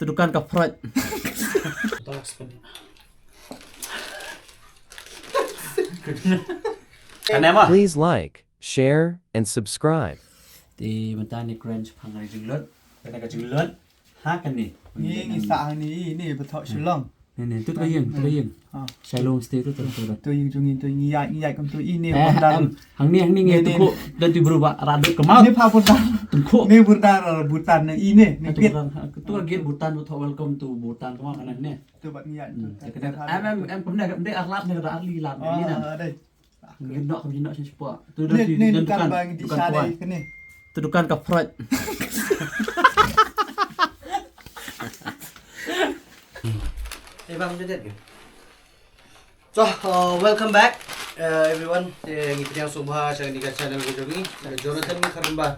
Tudukan ke Freud. Please like, share, and subscribe. Thì mình ta ni grand phang này dừng lớn, cái này cái dừng lớn, hát cái này. Ni sa ni betul sulong. Này tôi cái gì, sai luôn stay tôi. Tôi ngiyai kam tôi ini Hang ni nghe tôi kok dan tu berubah rada kemal. Ni pa Bhutan. Kok Ni Bhutan ini ni pit. Tôi again Bhutan tôi welcome to Bhutan kemal kan ni. Tôi bạn ngiyai. Em pernah dia Arab ni ada ahli lah ni nah. Đây. Gendok siapa. Tu Ni dan kan bang di sana ni. Tudukan ke Freud. So, welcome back everyone. Ngipin yang subha sa ni channel ko jogi. Jonathan ni karamba.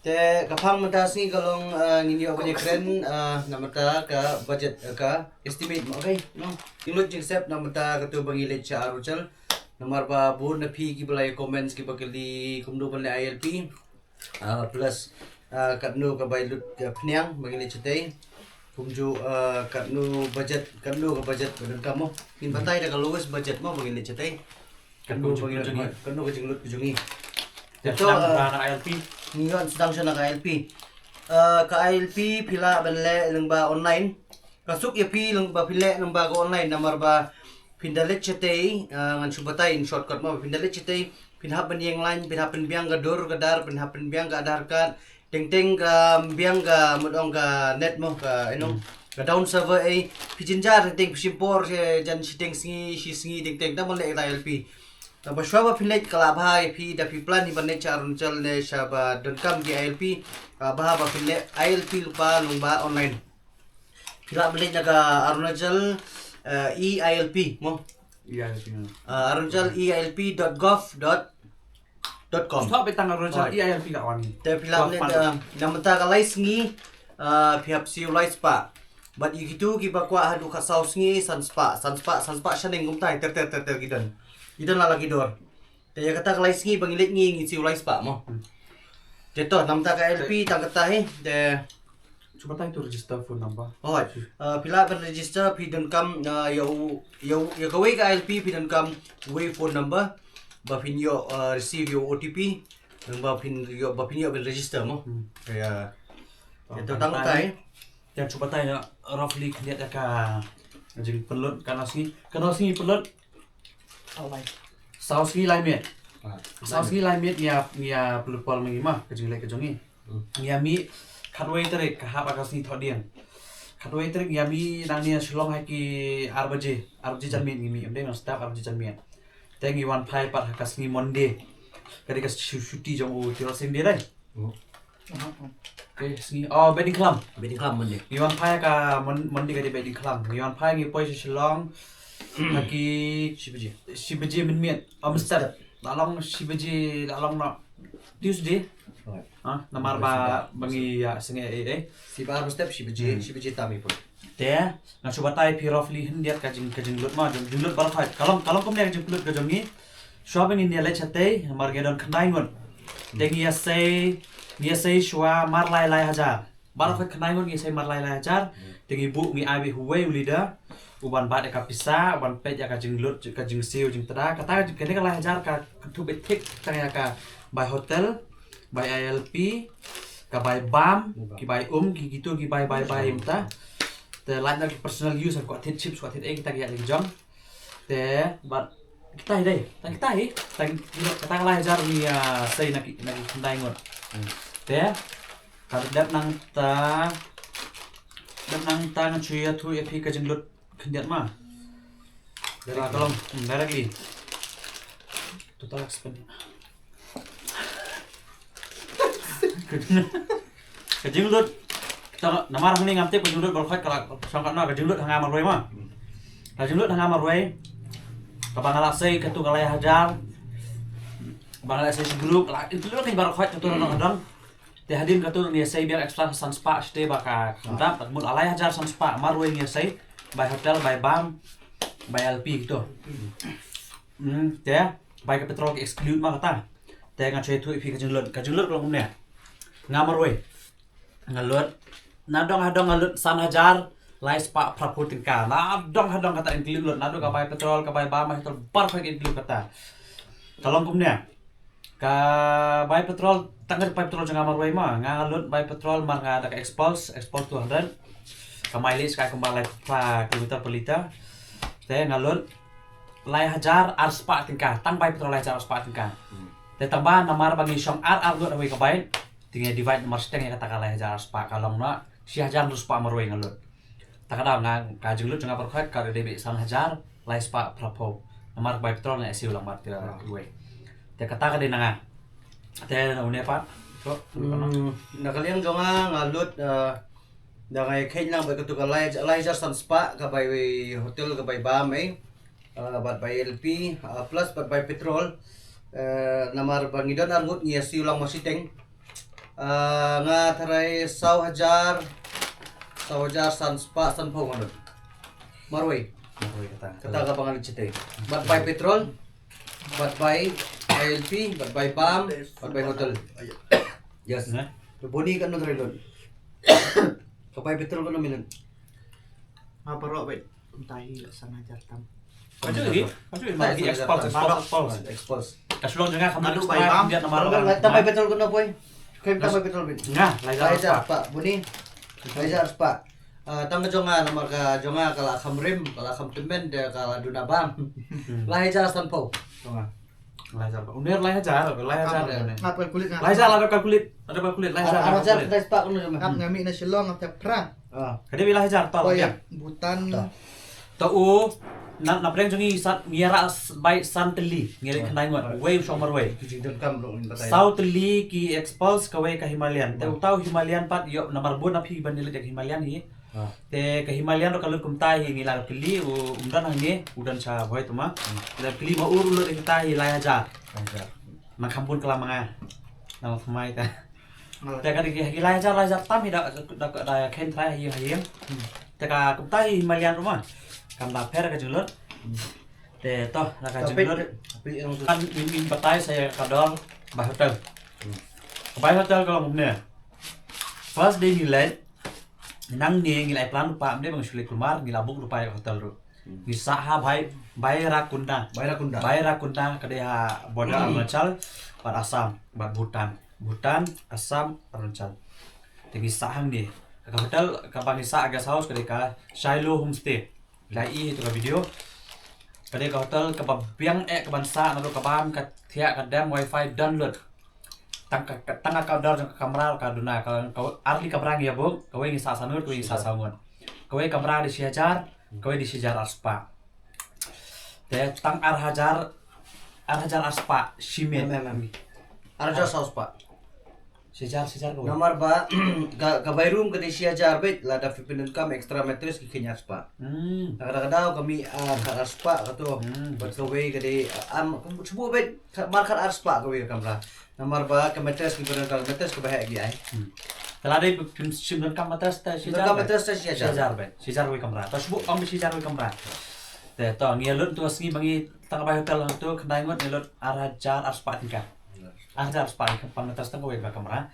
Te kapang mata sini kalong ngini apa ni keren namata ka budget ka estimate mo okay no. Inut jing step namata ka tu bangilet cha Arunachal. Nomor ba bu na pi ki balai comments ki bakali kumdu ban ILP plus katnu ka bailut pniang bangilet chitay. Kumju katnu budget ka budget dan kamu in batai dah kalau wes budget mo bagi lecet ay katnu ka jinglut jungi ito Nak ILP. ngayon sedang siya naka ILP ka ILP pila banle lang ba online kasuk ya pi lang ba pila lang ba ko online namar ba pindalit chatay ngan subatay in shortcut mo pindalit chatay pinhapan yang lain pinhapan biang ga dur ga dar pinhapan biang ga adar card ting ka biang ka modong ka net mo ka inong ka down server ay pijinjar ting simpor jan siting singi ting ta mole ILP ba shwa ba pinlet kala bhai pi da pi plan ni banne cha Arunachal ne shaba .com gi ILP ba ba pinlet ILP lupa lungba online pila balik naga Arunachal EILP mo Arunachal EILP.gov.com Stop betang Arunachal ILP kat wan. te pila balik namata ka lais ngi pihap si lais pa but ikitu ki ba kwa hadu ka saus ngi sanspa shaneng gumtai ter gidan idan la lagi dor te ya kata ka lais ngi bangilit ngi si lais pa mo teto namata ka LP tang kata he te Cuba tanya tu register phone number. oh pila ban register pi.com ya kawai ka LP pi.com way phone number ba pin yo receive your OTP dan ba pin yo ban register mo kaya ito tang tay Yang cuba tanya roughly lihat ka jing pelut kana sini pelut saus ni lai met ya pelut pol mengima kejing lai kejongi ya mi kadway terik ka haba kasni thodian kadway terik ya mi nang ni shlong hai ki arbaje janmen ni mi amde no staff arbaje janmen tengi wan phai pat kasni monde kadi kas shuti jong o tiro sing dia dai okay sini bedding club monde Iwan phai ka monde kadi bedding club Iwan phai ngi poi shlong haki shibaje min amsterdam dalong shibaje dalong no Tuesday namar ba bangi ya singe si bar step shibaje tami pun te na coba tai pi roughly hendiat kajing lut ma jing lut bal khai kalong kom nek jing lut ka jongi shopping in dia le chate mar gedon khnai ngon dengi ya sei shwa mar lai hajar bal khai khnai ngon ngi sei mar lai hajar dengi bu mi abi huwei ulida uban ba de ka pisa uban pe ya kajing lut kajing siu jing tada kata kene ka lai hajar ka tu betik tanya ka by hotel by ILP ka by BAM ki by ki gitu ki by imta te lain lagi personal use ko thit chips ko thit kita ya jong te but kita kata lai jar ni sei nak ndai ngot te ka dat nang ta nang chuya thu epi ka jinglut khendiat ma dari tolong directly total expense kejing lut kita nama orang ni ngamte kejing lut berkhot kalak sangkat na kejing lut hanga marwai ma kejing lut hanga marwai ka bangala sei ketu kalai hajar bangala sei grup la itu lu kan berkhot ketu orang te hadin ketu ni sei biar extra san spa stay baka ndap mul alai hajar san spa marwai ni sei by hotel by BAM by LP gitu te by ka petrol exclude ma kata te nga choi thu ipi kejing lut kalau ngumne ngamarwe ngalut nadong hadong alut san hajar lai spa praputin ka nadong hadong kata include nadong kapai petrol kapai bama itu perfect include kata tolong kumnya ka bai petrol tanggal bai petrol jangan marwai mah ngalut bai petrol mar ngada ka expose 200 ka mileage ka kembali pa kilometer per liter te ngalut lai hajar ar spa tingkah tang bai petrol lai hajar spa tingkah te tambah namar bagi syong ar lut away ka bai tinggal divide nomor setengah kata kalai hajar spa kalong na si hajar terus spa marwai ngalut takada nga ka jenglut jangan perkhat ka debe san hajar lai spa prapo namar bai petrol na esi ulang mar tira away te kata ka din nga te na une pa so nakaliang jonga ngalut dangay kay lang ba kato ka lai jar san spa kabay hotel kabay bame bat bay LP plus bat bay petrol namar bangidon arngut niya si ulang masiteng nga taray 1,000 san spa san po nganut marway kata ka pangalit siteng bat bay petrol bat bay LP bat bay bam bat bay hotel yes boni kan no taray kapay petrol ko namin Maparo ba? Tahi sana jartam. maju lagi expose kasulong jangan kamu Nadu harus bay bam. dia namar tambay petrol ko na po kay tambay petrol bin nga lai Lajar jar pa buni Lajar pa tangga jonga namar ka jonga kala kamrim kala kamtemen de kala dunabam Lajar san po jonga lai jar unir lai hajar Apa kulit nga? lai jar ada kulit lai Lajar jar pa ko na Kap ngami na silong at pra. kade bila hajar tol ya Butan. tau na preng jongi sat ngira by santeli ngira kanai ngot way shomer way kijidon kam ro in patay south li ki expose ka way ka himalayan tau himalayan pat yo namar bon api banil jak himalayan hi te ka himalayan ro kalut kumtai hi ngila kli umdan hange udan sa boy tuma la kli ma ur ulut kita hi lai hajar mangkampun kelamanga nama pemai ta te ka di lai hajar tam hi da ken trai hi hi te ka kumtai himalayan rumah kam da per ka julur te toh na ka julur kan min patai saya kador bah hotel bah hotel kalau mumne first day nilai nang ni nilai plan pa amde bang sulit keluar ngilabuk rupa hotel ru bisa ha bai rakunda kade ha border Arunachal bar Assam bar Bhutan Assam Arunachal tinggi sahang ni ka hotel ka bangisa aga house kade ka Shiloh Homestay lai itu ka video kade ka hotel ka biang ka bansa na ka bam ka thia ka dam wifi download tang ka dor ka kamera ka duna ka arli kamera ngi abog ka we ngi sa sanur ko ngi sa sangon ka we kamera di siajar ka we di siajar aspa te tang ar hajar aspa shime Arja sauce pa siajar ka we namar ba kabay room kadi siya jarbet lada Filipino kam extra mattress ki kinyas pa kadang-kadang kami karas pa kato but kaway kadi subuh bet markat ars pa kaway kamera namar ba ka mattress ki Filipino kam mattress ka bahaya gi ay Telade simdan kam matras ta Simdan kam matras ta siajar siajar we kamera ta subu am siajar we kamera te to ngialut tu asngi bangi tang bay hotel tu kendai ngot ngialut arajar aspa tingka ajar spa kam matras ta we kamera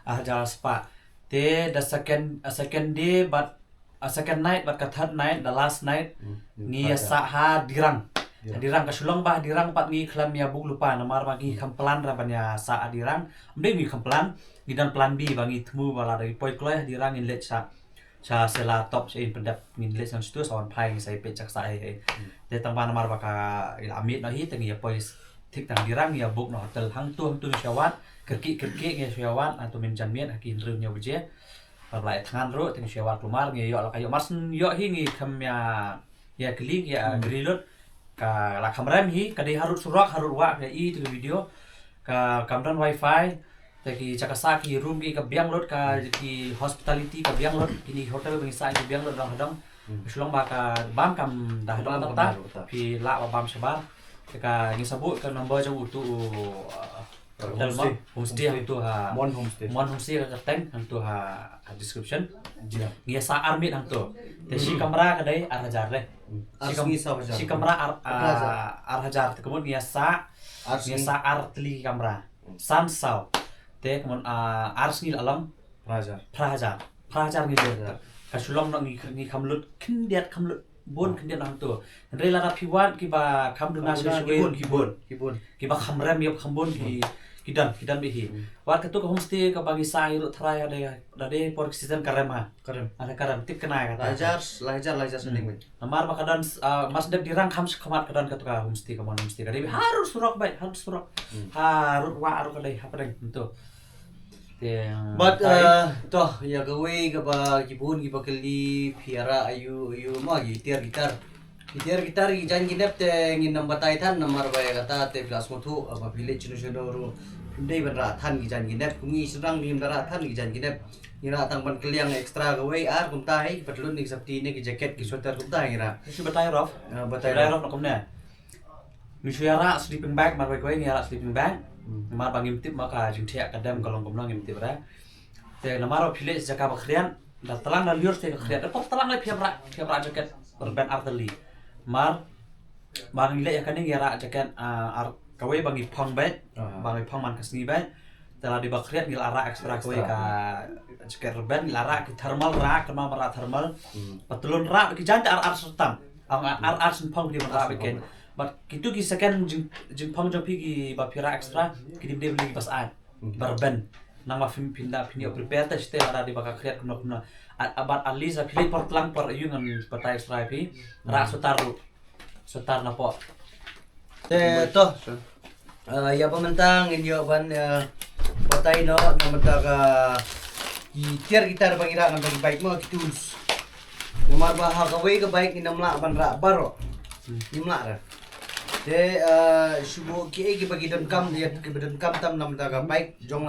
ajar spa te the second day but a second night but ka third night the last night ngi saha dirang ka sulong bah dirang pat ngi khlam ya bug lupa namar bagi kamplan rabanya sa dirang amde ngi kamplan ngi dan plan B bangi temu bala dari poi kloy dirang in let sa sela top sa in pendap ngi let sang stu sawan pai ngi sai pecak sa he te tang ban namar baka il amit no hi tengi ya poi tik tang dirang ya bug no hotel hang tu syawat kerki ngi syawat atau min janmian hakin ru nya buje lai tangan ro tengi syawat lumar ngi yo la kayo marsen yo hi ngi kam ya klik ya grilot ka la kamera hi kadi harut surak harut wa ka i tu video ka kamran wifi taki cakasaki room ki ka biang lot ka ki hospitality ka biang lot ini hotel bang sai ki biang lot dang hadang sulong ba ka bam kam dah dang ta pi la ba bam sabar ka ni sabut ka number jang utu hotel homestay itu ha mon homestay ka teng itu ha description ni sa army hang tu te si kamera ka dai arhajar le si kamera arhajar kemudian sa artli kamera sansau te kemudian arsnil alam prahajar พระอาจารย์นี่เด้อกะชุลองนองนี่คำลุดขึ้นเดียดคำลุดบนขึ้นเดียดนำตัวเรลาราพิวัตกิบาคำดุนาช่วยกิบนกิบาคำแรมยบคำบนกิดันไปหีวัดกระตุกโฮมสเตย์กับบางสายรถทรายada por season karema ada karam tip kena kata lajar sending baik namar makadan mas dep dirang kham khamat kadan katuka homestay kaman homestay kadai harus surok baik harus surok harus wa aru kadai apa deng tentu but toh ya gawe kaba kibun kiba kali piara ayu ma gitar gijan ginep te ngin nambatai than namar bae kata te plus motu apa village nu Day benra than gijan ginep kungi serang dim dara than gijan ginep ngira tang ban keliang ekstra gawe ar kumtai patlun ni sabti ni ki jacket ki sweater kumtai ngira isu batai rof nak komne nusyara sleeping bag mar bae ni ara sleeping bag mar bangim tip maka jingthia kadam kalong komnang ngim tip ra te namar village jaka bakhrian da talang na liur te bakhrian pot talang le phiabra jacket berben arteli mar nilai yakane ngira jacket ar kawai bangi pang bet bangi pang man kasni bet telah dibakriat ngil ara ekstra kawai ka jaket reben ngil ara ki thermal ra kema mara thermal patulun ra ki janta ar sutam ar sun pang di mara beken but kitu ki second jing pang jong pi ki ba pira ekstra ki dim beli pas ad barben nang ma film pinda pinio prepare ta ste ara di bakriat kuna abat alisa pilih portlang por yungan pata ekstra pi ra sutar na po toh ya pemantang inyo ban patay no namata ka gitar pangira ng bike mo kitools namar ba ha ka way ka bike inamla ban ra baro nimla ra te subo ki bagi dan kam dia ki badan kam tam namata ka bike jong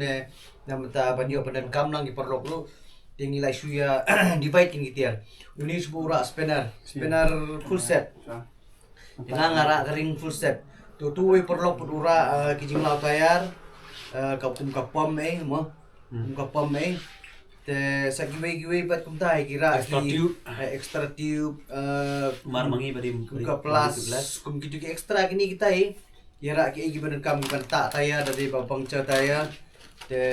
ne namata banyo badan kam lang iperlok lu tinggi lai suya divide kin gitar ini subo ra spinner full set ngara kering full set tutuwi perlok pudura kijing lau tayar kapum kapom mo kapom te sagiwe pat kumtai kira extra tube mar mangi badim ka plus kum kitu ki extra kini kita yara ki giban kam kan ta tayar dari babang cha tayar te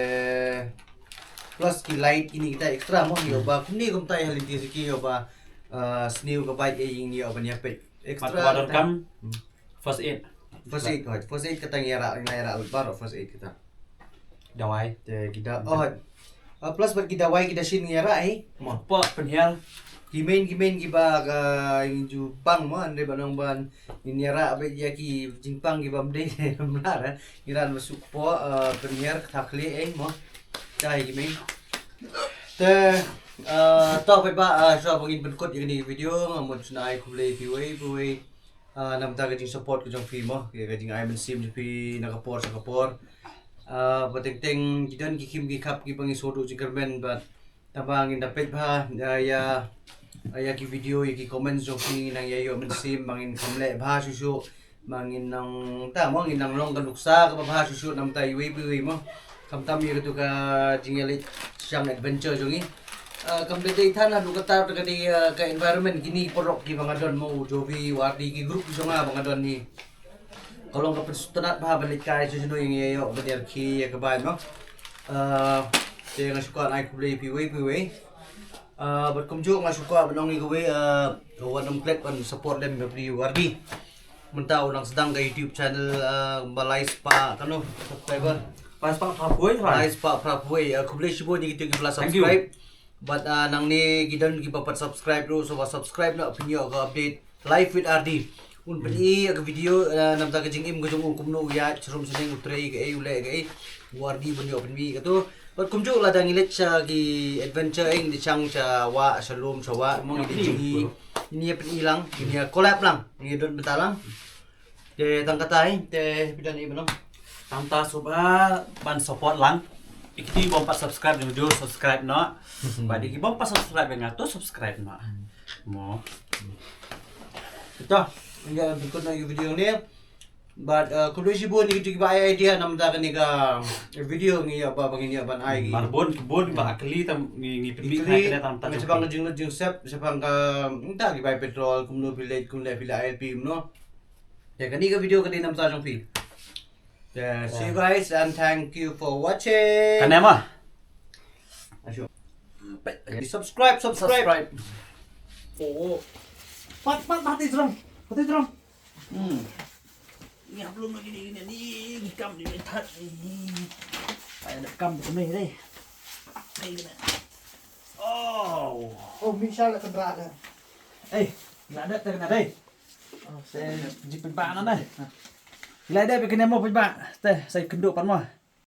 plus ki light kini kita extra mo yo ba kuni kumtai halinti siki yo ba snew ka bike ying ni oban ya pe extra kam first aid kita ngira baru first aid kita dawai te kita plus bagi dawai kita shin ngira mo po penhial gimain giba ka inju pang mo ande banong ban ngira abe ya ki jingpang giba mde mlar ngira masuk po penhiar thakli mo chai gimain te to ba so bangin benkot ini video ngamut sunai kublai piwai namta ka jing support ko jong film mo ka jing ay sim pi nakapor sa kapor pating gidan gikim gikap gi pangi sodo jikerben but tabangin dapet ba ya ki video ya ki comments jong pi nang yayo men sim mangin kamle ba susu mangin nang mangin nang long kanuksa ka ba susu namta iwi mo kamtam yo to ka jing elit siyang adventure jongi kamplete than adu kata kadi ka environment gini porok ki mga don mo jovi wardi ki group so nga mga don ni kalong ka persutanat ba balik kay susuno yung yayo badir ki ka ba mo te nga suka ay kublay piwi but kumjo nga suka banong ni gawe wanam click on support them every wardi mentau nang sedang ka YouTube channel balai spa kanu subscriber pas pak praboy balai spa praboy kublay sibo ni gitu ki subscribe but nang ni gidan gipapat subscribe ro so subscribe na pinyo ka update live with RD un pali ag video namta ka jingim ko jong kumno ya chrum sineng utrei ka ule ka RD bunyo pinmi ka to but kumjo la dang ilet sa gi adventure ing di chang cha wa shalom sa wa mong di jingi ini pin ilang ini collab lang ni don betalang te tang katai te bidan ibno tamta suba ban support lang ikti bompa subscribe video subscribe no badi ki bompa subscribe nga to subscribe no mo ito nga bikod na yung video ni but kulo sibo ni gitu ba idea namda ka ni ka video ngi ba bangin ya ban ai marbon ba akli tam ngi pimbi na tam ta sa bang jing sep sa bang ka ta gi bay petrol kumno village kumle pila LP no ya kani ka video ka din namta jong fi see you guys and thank you for watching kanema subscribe Oh. Mati terang. Ini belum lagi ni kam di metat ni. Ada kam di sini deh. Oh. Oh, Misha là cần rạ này. Eh, nggak ada teh đây. Saya jipin pak nana. Lại đây bikin emo pak. Teh, saya kenduk pan mah.